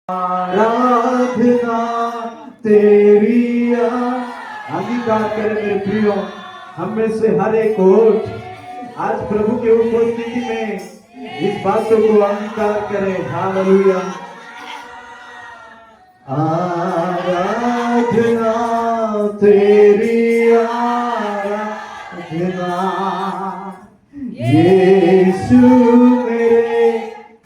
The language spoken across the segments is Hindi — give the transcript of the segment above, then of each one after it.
आराधना तेरी अंगीकार करें मेरे प्रियो, हम में से हर एक ओठ आज प्रभु के उपस्थिति में इस बातों को अंगीकार करें। हालेलुया। आराधना तेरी आराधना यीशु मेरे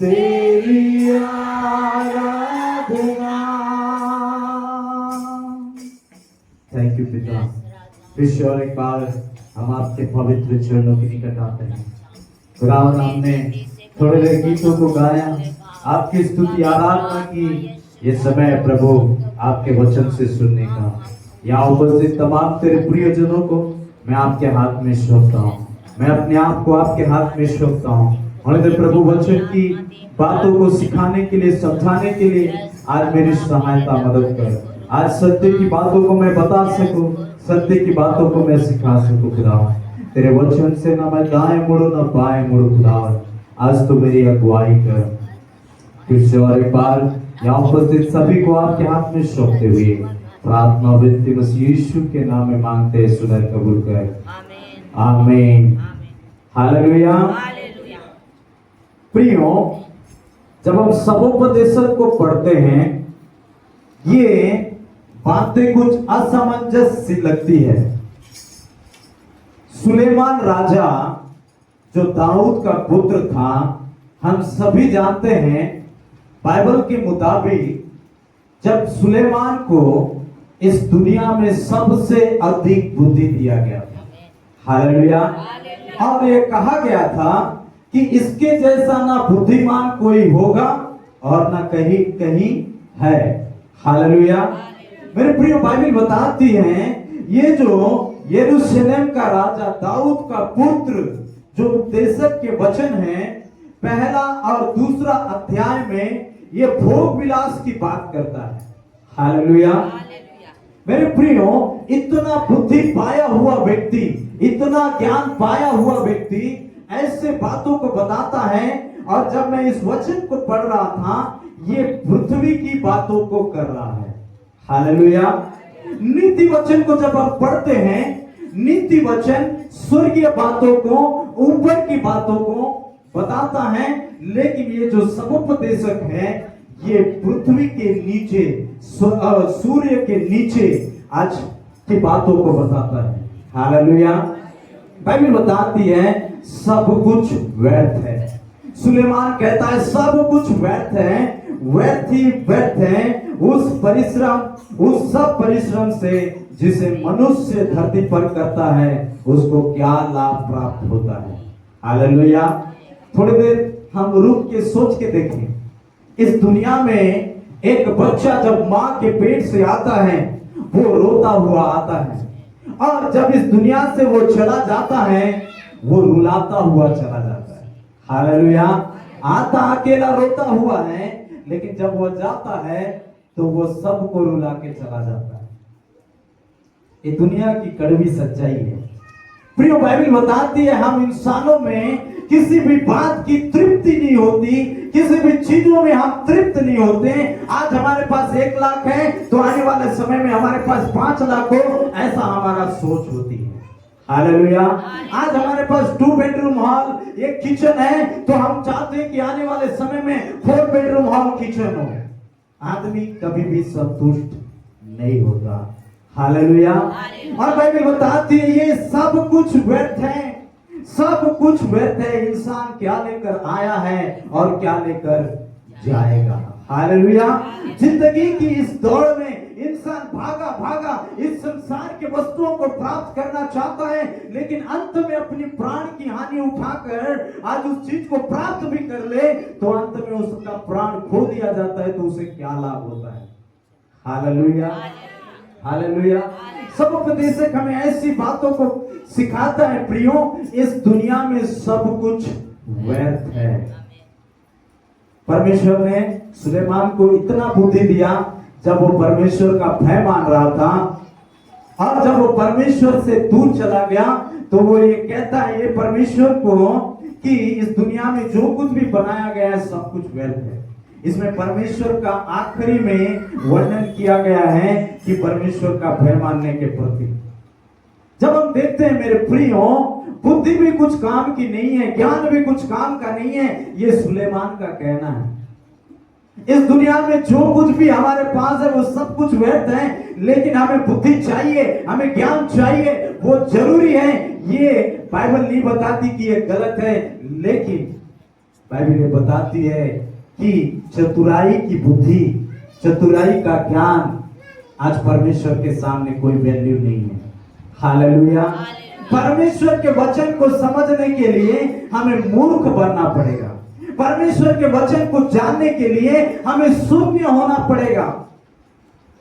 तेरी आराधना। थैंक यू पिता। फिर और एक बार हम आपके पवित्र चरणों के निकट आते हैं। खुदावन, हमने थोड़े देर गीतों को गाया, आपकी स्तुति आराधना की। ये समय प्रभु आपके वचन से सुनने का। यहाँ उपस्थित तमाम तेरे प्रियजनों को मैं आपके हाथ में सौंपता हूँ। मैं अपने आप को आपके हाथ में सौंपता हूँ। और प्रभु वचन की बातों को सिखाने के लिए, समझाने के लिए आज मेरी सहायता मदद कर। आज सत्य की बातों को मैं बता सकूं, सत्य की बातों को मैं सिखा सकूं। खुदा तेरे वचन से ना मैं दाएं मुड़ू ना बाएं मुड़ू। खुदा आज तो मेरी अगुवाई कर। फिर से और एक बार यहाँ उपस्थित सभी को आपके हाथ में सौंपते हुए प्रार्थना विनती मसीह यीशु के नाम में मांगते हैं, सुनर कबूल कर। आमीन। हालेलुया। प्रियो, जब हम सबोपदेशक को पढ़ते हैं, ये बातें कुछ असमंजस सी लगती है। सुलेमान राजा जो दाऊद का पुत्र था, हम सभी जानते हैं बाइबल के मुताबिक जब सुलेमान को इस दुनिया में सबसे अधिक बुद्धि दिया गया था। हालेलुया। और ये कहा गया था कि इसके जैसा ना बुद्धिमान कोई होगा और ना कहीं कहीं है। हालेलुया। मेरे प्रिय, बाइबल बताती है ये जो यरूशलेम का राजा दाऊद का पुत्र जो उपदेशक के वचन है, पहला और दूसरा अध्याय में ये भोग विलास की बात करता है। हालेलुया। मेरे प्रियो, इतना बुद्धि पाया हुआ व्यक्ति, इतना ज्ञान पाया हुआ व्यक्ति ऐसे बातों को बताता है। और जब मैं इस वचन को पढ़ रहा था, ये पृथ्वी की बातों को कर रहा है। हालेलुया। नीति वचन को जब आप पढ़ते हैं, नीति वचन स्वर्गीय बातों को, ऊपर की बातों को बताता है। लेकिन ये जो समुपदेशक है, ये पृथ्वी के नीचे, सूर्य के नीचे आज की बातों को बताता है। हालेलुया। बाइबल बताती है सब कुछ व्यर्थ है। सुलेमान कहता है सब कुछ व्यर्थ है, व्यर्थ ही व्यर्थ है उस सब परिश्रम से जिसे मनुष्य धरती पर करता है, उसको क्या लाभ प्राप्त होता है। हालेलुया। थोड़ी देर हम रुक के सोच के देखें। इस दुनिया में एक बच्चा जब माँ के पेट से आता है, वो रोता हुआ आता है। और जब इस दुनिया से वो चला जाता है, वो रुलाता हुआ चला जाता है। हालेलुया। आता अकेला रोता हुआ है, लेकिन जब वो जाता है तो वो सबको रुला के चला जाता है। ये दुनिया की कड़वी सच्चाई है। प्रिय, बाइबल बताती है हम इंसानों में किसी भी बात की तृप्ति नहीं होती, किसी भी चीजों में हम तृप्त नहीं होते। आज हमारे पास 1 लाख है तो आने वाले समय में हमारे पास 5 लाख हो, ऐसा हमारा सोच होती है। हालेलुया। आज हमारे पास 2 बेडरूम हॉल, एक किचन है, तो हम चाहते हैं कि आने वाले समय में 4 बेडरूम हॉल किचन हो। आदमी कभी भी संतुष्ट नहीं होता। हालेलुया। और बाइबल बताती है ये सब कुछ व्यर्थ है, सब कुछ व्यर्थ है। इंसान क्या लेकर आया है और क्या लेकर जाएगा। हालेलुया। जिंदगी की इस दौड़ में इंसान भागा भागा इस संसार के वस्तुओं को प्राप्त करना चाहता है, लेकिन अंत में अपनी प्राण की हानि उठाकर आज उस चीज को प्राप्त भी कर ले, तो अंत में उसका प्राण खो दिया जाता है, तो उसे क्या लाभ होता है। हालेलुया। हालेलुया। सब उपदेशक हमें ऐसी बातों को सिखाता है। प्रियो, इस दुनिया में सब कुछ व्यर्थ है। परमेश्वर ने सुलेमान को इतना बुद्धि दिया, जब वो परमेश्वर का भय मान रहा था, और जब वो परमेश्वर से दूर चला गया, तो वो ये कहता है ये परमेश्वर को कि इस दुनिया में जो कुछ भी बनाया गया है सब कुछ व्यर्थ है। इसमें परमेश्वर का आखिरी में वर्णन किया गया है कि परमेश्वर का भय मानने के प्रति जब हम देखते हैं मेरे प्रियो, बुद्धि भी कुछ काम की नहीं है, ज्ञान भी कुछ काम का नहीं है, ये सुलेमान का कहना है। इस दुनिया में जो कुछ भी हमारे पास है वो सब कुछ व्यर्थ है, लेकिन हमें बुद्धि चाहिए, हमें ज्ञान चाहिए, वो जरूरी है। ये बाइबल नहीं बताती कि ये गलत है, लेकिन बाइबल ये बताती है कि चतुराई की बुद्धि, चतुराई का ज्ञान आज परमेश्वर के सामने कोई वैल्यू नहीं है। हालेलुया। परमेश्वर के वचन को समझने के लिए हमें मूर्ख बनना पड़ेगा, परमेश्वर के वचन को जानने के लिए हमें शून्य होना पड़ेगा।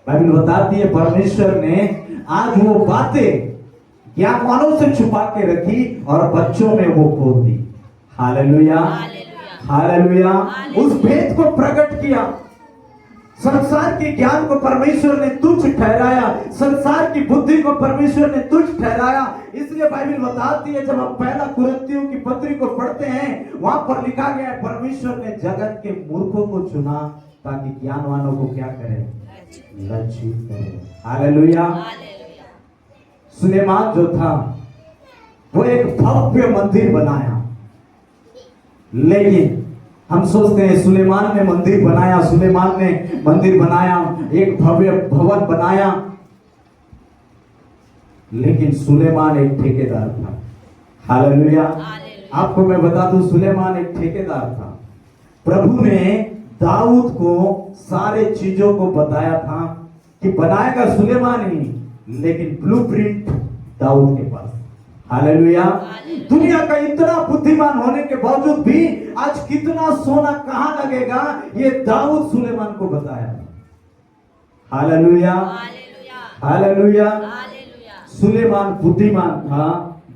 बाइबल बताती है परमेश्वर ने आज वो बातें ज्ञानवानों से छुपा के रखी और बच्चों में वो खोल दी। Hallelujah, hallelujah. उस भेद को प्रकट किया। संसार के ज्ञान को परमेश्वर ने तुच्छ ठहराया, संसार की बुद्धि को परमेश्वर ने तुच्छ ठहराया। इसलिए बाइबल बताती है, जब हम पहला कुरिन्थियों की पत्री को पढ़ते हैं, वहां पर लिखा गया है परमेश्वर ने जगत के मूर्खों को चुना ताकि ज्ञानवानों को क्या करे, लज्जित करे। हालेलुया। सुलेमान जो था वो एक भव्य मंदिर बनाया, लेकिन हम सोचते हैं सुलेमान ने मंदिर बनाया, सुलेमान ने मंदिर बनाया, एक भव्य भवन बनाया, लेकिन सुलेमान एक ठेकेदार था। हालेलुया। आपको मैं बता दूं, सुलेमान एक ठेकेदार था। प्रभु ने दाऊद को सारे चीजों को बताया था कि बनाएगा सुलेमान ही, लेकिन ब्लूप्रिंट दाऊद के पास। हालेलुया। दुनिया का इतना बुद्धिमान होने के बावजूद भी आज कितना सोना कहां लगेगा, ये दाऊद सुलेमान को बताया। Hallelujah, hallelujah. सुलेमान बुद्धिमान था,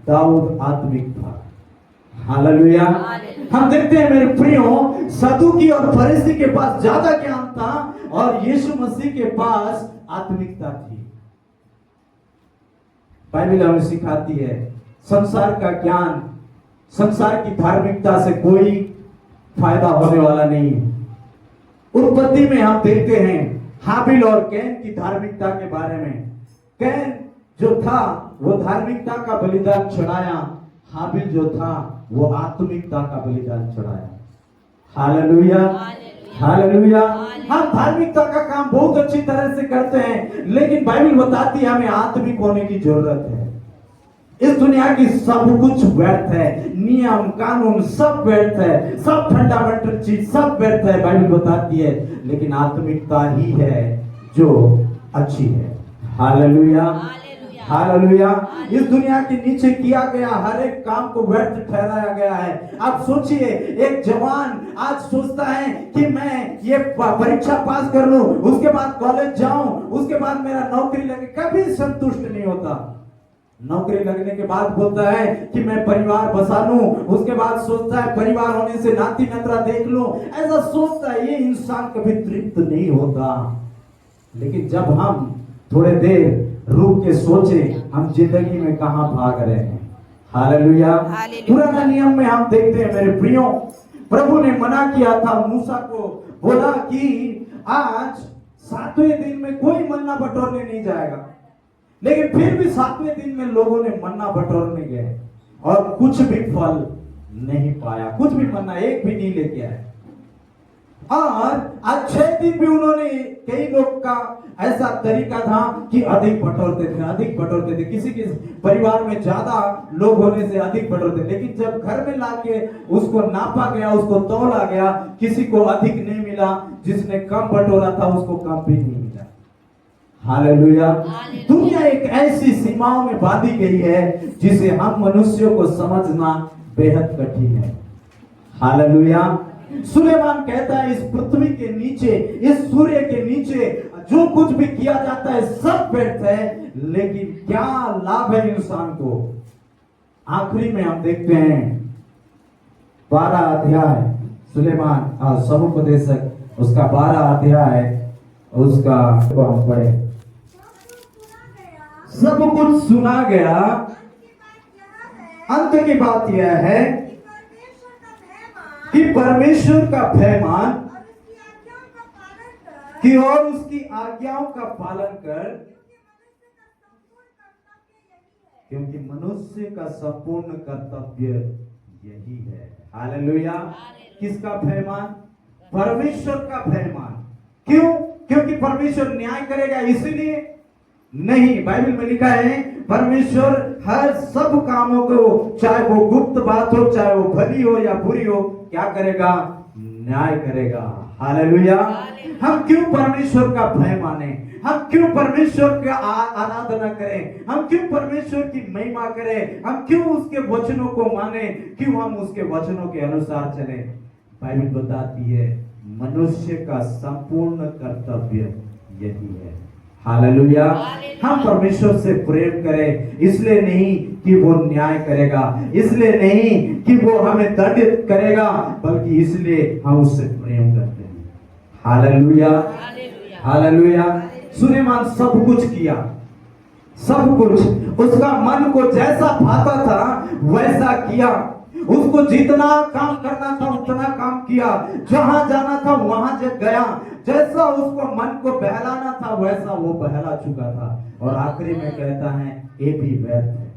दाऊद आत्मिक था। हालेलुया। हम देखते हैं मेरे प्रियो, सदूकी और फरीसी के पास ज्यादा ज्ञान था और यीशु मसीह के पास आत्मिकता थी। बाइबल हमें सिखाती है संसार का ज्ञान, संसार की धार्मिकता से कोई फायदा होने वाला नहीं है। उत्पत्ति में हम देखते हैं हाबिल और कैन की धार्मिकता के बारे में। कैन जो था वो धार्मिकता का बलिदान चढ़ाया, हाबिल जो था वो आत्मिकता का बलिदान चढ़ाया। Hallelujah, hallelujah. हम धार्मिकता का काम बहुत अच्छी तरह से करते हैं, लेकिन बाइबल बताती है हमें आत्मिक होने की जरूरत है। इस दुनिया की सब कुछ व्यर्थ है, नियम कानून सब व्यर्थ है, सब फंडामेंटल चीज सब व्यर्थ है, बाइबल बताती है, लेकिन आत्मिकता ही है जो अच्छी है। Hallelujah, hallelujah. इस दुनिया के नीचे किया गया हर एक काम को व्यर्थ ठहराया गया है। आप सोचिए, एक जवान आज सोचता है कि मैं ये परीक्षा पास कर लूं, उसके बाद कॉलेज जाऊं, उसके बाद मेरा नौकरी लगे, कभी संतुष्ट नहीं होता। नौकरी लगने के बाद बोलता है कि मैं परिवार बसा लूं, उसके बाद सोचता है परिवार होने से नाती नतरा देख लूं, ऐसा सोचता है। ये इंसान कभी तृप्त नहीं होता। लेकिन जब हम थोड़े देर रुक के सोचे हम जिंदगी में कहां भाग रहे हैं। हालेलुया। पुराना नियम में हम देखते हैं मेरे प्रियो, प्रभु ने मना किया था मूसा को, बोला कि आज 7वें दिन में कोई मन्ना बटोरने नहीं जाएगा, लेकिन फिर भी 7वें दिन में लोगों ने मन्ना बटोरने गए और कुछ भी फल नहीं पाया, कुछ भी मन्ना एक भी नहीं लेके आए। और आज 6 दिन भी उन्होंने, कई लोग का ऐसा तरीका था कि अधिक बटोरते थे, अधिक बटोरते थे, किसी के परिवार में ज्यादा लोग होने से अधिक बटोरते, लेकिन जब घर में लाके उसको नापा गया, उसको तौला गया, किसी को अधिक नहीं मिला, जिसने कम बटोरा था उसको कम भी नहीं मिला। हालेलुया। दुनिया एक ऐसी सीमाओं में बांधी गई है जिसे हम मनुष्यों को समझना बेहद कठिन है। हालेलुया। सुलेमान कहता है इस पृथ्वी के नीचे, इस सूर्य के नीचे जो कुछ भी किया जाता है सब व्यर्थ है, लेकिन क्या लाभ है इंसान को। आखिरी में हम देखते हैं 12 अध्याय सुलेमान समुपदेशक उसका 12 अध्याय उसका को हम पढ़े। सब कुछ सुना गया, अंत की बात यह है कि परमेश्वर का भय मान कि और उसकी आज्ञाओं का पालन कर, क्योंकि मनुष्य का संपूर्ण कर्तव्य यही है। हालेलुया। किसका फैमान? परमेश्वर का फैमान। क्यों? क्योंकि परमेश्वर न्याय करेगा इसलिए नहीं। बाइबल में लिखा है परमेश्वर हर सब कामों को, चाहे वो गुप्त बात हो, चाहे वो भली हो या बुरी हो, क्या करेगा? न्याय करेगा। हालेलुया। हम क्यों परमेश्वर का भय माने? हम क्यों परमेश्वर का आराधना करें? हम क्यों परमेश्वर की महिमा करें? हम क्यों उसके वचनों को माने? क्यों हम उसके वचनों के अनुसार चलें? बाइबल बताती है मनुष्य का संपूर्ण कर्तव्य यही है। हालेलुया। हम परमेश्वर से प्रेम करें, इसलिए नहीं कि वो न्याय करेगा, इसलिए नहीं कि वो हमें दंडित करेगा, बल्कि इसलिए हम उससे प्रेम करते हैं। हालेलुया। हालेलुया। सुलेमान सब कुछ किया, सब कुछ। उसका मन को जैसा भाता था वैसा किया। उसको जितना काम करना था उतना काम किया, जहां जाना था वहां गया, जैसा उसको मन को बहलाना था वैसा वो बहला चुका था। और आखिरी में कहता है ये भी व्यर्थ है।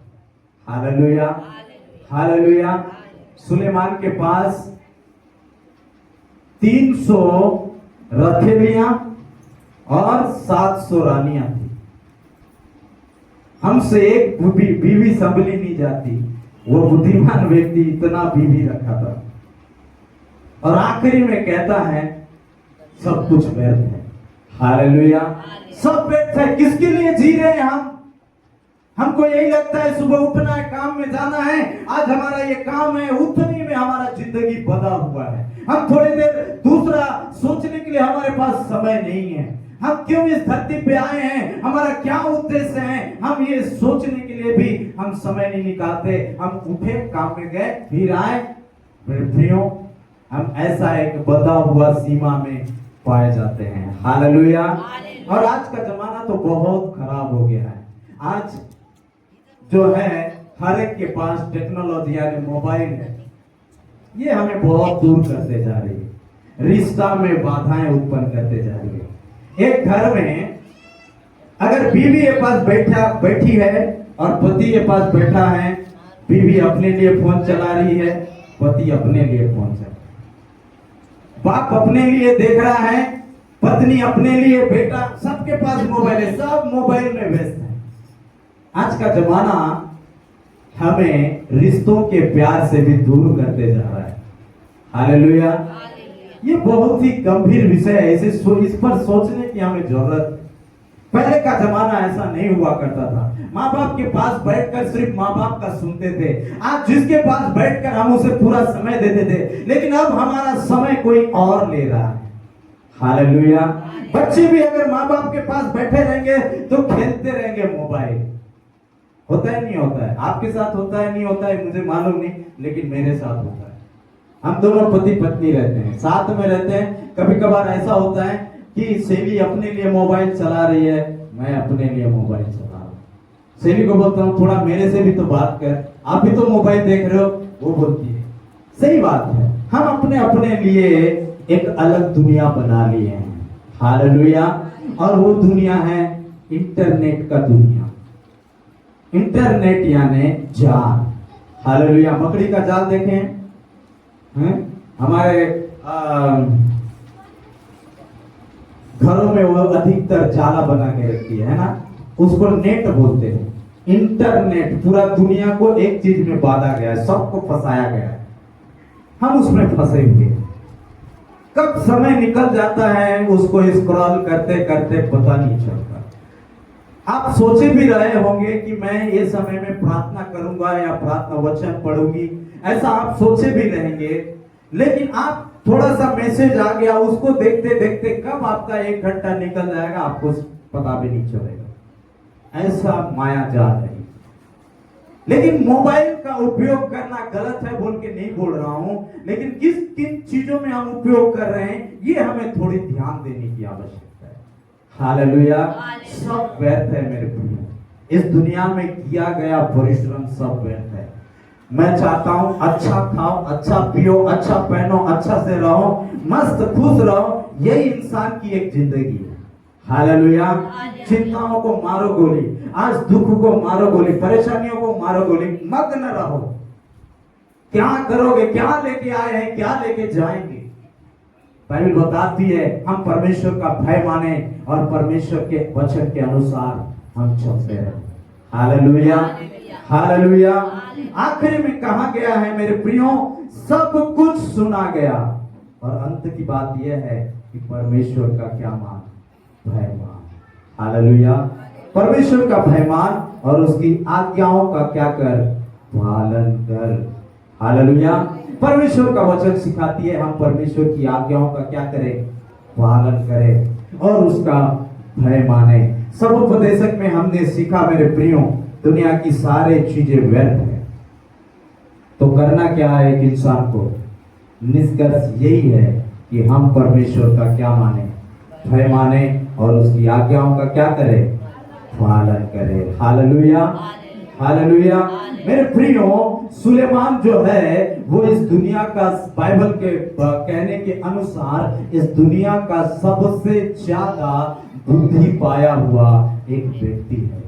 हालेलुया। हालेलुया। सुलेमान के पास 300 रथेलियां और 700 रानियां थी। हमसे एक बीवी संभली नहीं जाती। वो बुद्धिमान व्यक्ति इतना बीवी रखा था। और आखिरी में कहता है सब कुछ व्यर्थ है। हालेलुया। सब व्यर्थ है। किसके लिए जी रहे हैं हम? हमको यही लगता है सुबह उठना है, काम में जाना है, आज हमारा ये काम है, उतनी में हमारा जिंदगी बदा हुआ है। हम थोड़ी देर दूसरा सोचने के लिए हमारे पास समय नहीं है। हम क्यों इस धरती पे आए हैं, हमारा क्या उद्देश्य है, हम ये सोचने के लिए भी हम समय नहीं निकालते। हम उठे, काम में गए, फिर आए, फिर हम ऐसा एक बदा हुआ सीमा में पाए जाते हैं। हालेलुया। और आज का जमाना तो बहुत खराब हो गया है। आज जो है हर एक के पास टेक्नोलॉजी यानी मोबाइल है। ये हमें बहुत दूर करते जा रही है, रिश्ता में बाधाएं उत्पन्न करते जा रही है। एक घर में अगर बीवी के पास बैठी है और पति के पास बैठा है, बीवी अपने लिए फोन चला रही है, पति अपने लिए फोन चला रहा है, बाप अपने लिए देख रहा है, पत्नी अपने लिए, बेटा, सबके पास मोबाइल है, सब मोबाइल में व्यस्त है। आज का जमाना हमें रिश्तों के प्यार से भी दूर करते जा रहा है। हालेलुया। ये बहुत ही गंभीर विषय है। इस पर सोचने की हमें जरूरत। पहले का जमाना ऐसा नहीं हुआ करता था। माँ बाप के पास बैठकर सिर्फ माँ बाप का सुनते थे। आज जिसके पास बैठकर हम उसे पूरा समय देते थे, लेकिन अब हमारा समय कोई और ले रहा है। हालेलुया। बच्चे भी अगर माँ बाप के पास बैठे रहेंगे तो खेलते रहेंगे मोबाइल। होता है नहीं होता है? आपके साथ होता है नहीं होता है मुझे मालूम नहीं, लेकिन मेरे साथ होता है। हम दोनों पति पत्नी रहते हैं, साथ में रहते हैं। कभी कभार ऐसा होता है कि सेली अपने लिए मोबाइल चला रही है, मैं अपने लिए मोबाइल चला रहा हूँ। सेली को बोलता हूँ थोड़ा मेरे से भी तो बात कर, आप भी तो मोबाइल देख रहे हो। वो बोलती है सही बात है। हम अपने अपने लिए एक अलग दुनिया बना लिए हैं। हालेलुया। और वो दुनिया है इंटरनेट का दुनिया। इंटरनेट यानी जाल। हालेलुया। मकड़ी का जाल देखें हमारे घरों में वो अधिकतर जाला बना के रखती है ना, उसको नेट बोलते हैं। इंटरनेट पूरा दुनिया को एक चीज में बांधा गया है, सबको फंसाया गया है। हम उसमें फंसे हुए हैं। कब समय निकल जाता है उसको स्क्रॉल करते करते पता नहीं चलता। आप सोचे भी रहे होंगे कि मैं ये समय में प्रार्थना करूंगा या प्रार्थना वचन पढ़ूंगी, ऐसा आप सोचे भी रहेंगे, लेकिन आप थोड़ा सा मैसेज आ गया, उसको देखते देखते कब आपका 1 घंटा निकल जाएगा आपको पता भी नहीं चलेगा। ऐसा माया जाल है। लेकिन मोबाइल का उपयोग करना गलत है बोल के नहीं बोल रहा हूं, लेकिन किन चीजों में हम उपयोग कर रहे हैं ये हमें थोड़ी ध्यान देने की आवश्यकता है। हालेलुया। सब व्यर्थ है मेरे प्रिय। इस दुनिया में किया गया परिश्रम सब व्यर्थ है। मैं चाहता हूं अच्छा खाओ, अच्छा पियो, अच्छा पहनो, अच्छा से रहो, मस्त खुश रहो, यही इंसान की एक जिंदगी है। हालेलुया। चिंताओं को मारो गोली, आज दुख को मारो गोली, परेशानियों को मारो गोली, मग्न रहो। क्या करोगे, क्या लेके आए हैं, क्या लेके जाएंगे। बाइबल बताती है हम परमेश्वर का भय माने और परमेश्वर के वचन के अनुसार हम चलते रहे। Hallelujah, hallelujah. आखिरी में कहा गया है मेरे प्रियो, सब कुछ सुना गया और अंत की बात यह है कि परमेश्वर का क्या मान, भय मान। हालेलुया। परमेश्वर का भय मान और उसकी आज्ञाओं का क्या कर, पालन कर। हालेलुया। परमेश्वर का वचन सिखाती है हम परमेश्वर की आज्ञाओं का क्या करें, पालन करें और उसका भय माने। सब उपदेशक में हमने सीखा मेरे प्रियो, दुनिया की सारी चीजें व्यर्थ है। तो करना क्या है एक इंसान को, निष्कर्ष यही है कि हम परमेश्वर का क्या माने, भय माने और उसकी आज्ञाओं का क्या करें, पालन करें। Hallelujah, hallelujah. मेरे प्रियो, सुलेमान जो है वो इस दुनिया का, बाइबल के कहने के अनुसार इस दुनिया का सबसे ज्यादा बुद्धि पाया हुआ एक व्यक्ति है।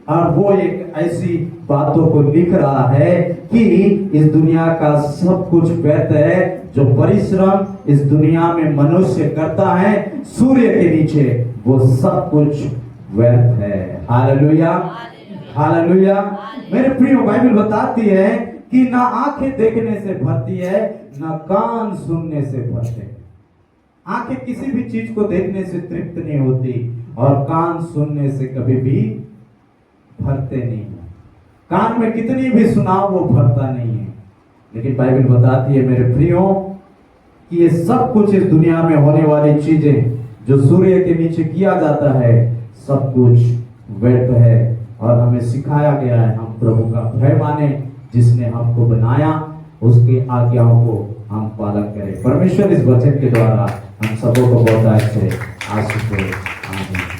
और वो एक ऐसी बातों को लिख रहा है कि इस दुनिया का सब कुछ व्यर्थ है। जो परिश्रम इस दुनिया में मनुष्य करता है सूर्य के नीचे, वो सब कुछ व्यर्थ है। Hallelujah, hallelujah. मेरे प्रियो, बाइबल बताती है कि ना आंखें देखने से भरती है, ना कान सुनने से भरते हैं। आंखें किसी भी चीज को देखने से तृप्त नहीं होती और कान सुनने से कभी भी भरते नहीं है। कान में कितनी भी सुनाओ वो भरता नहीं है। लेकिन बाइबल बताती है मेरे प्रियो कि ये सब कुछ इस दुनिया में होने वाली चीजें जो सूर्य के नीचे किया जाता है, सब कुछ व्यर्थ है। और हमें सिखाया गया है हम प्रभु का भय माने, जिसने हमको बनाया, उसके आज्ञाओं को हम पालन करें। परमेश्वर इस वचन के द्वारा हम सबों को बहुत अच्छे आशीष दे। आमीन।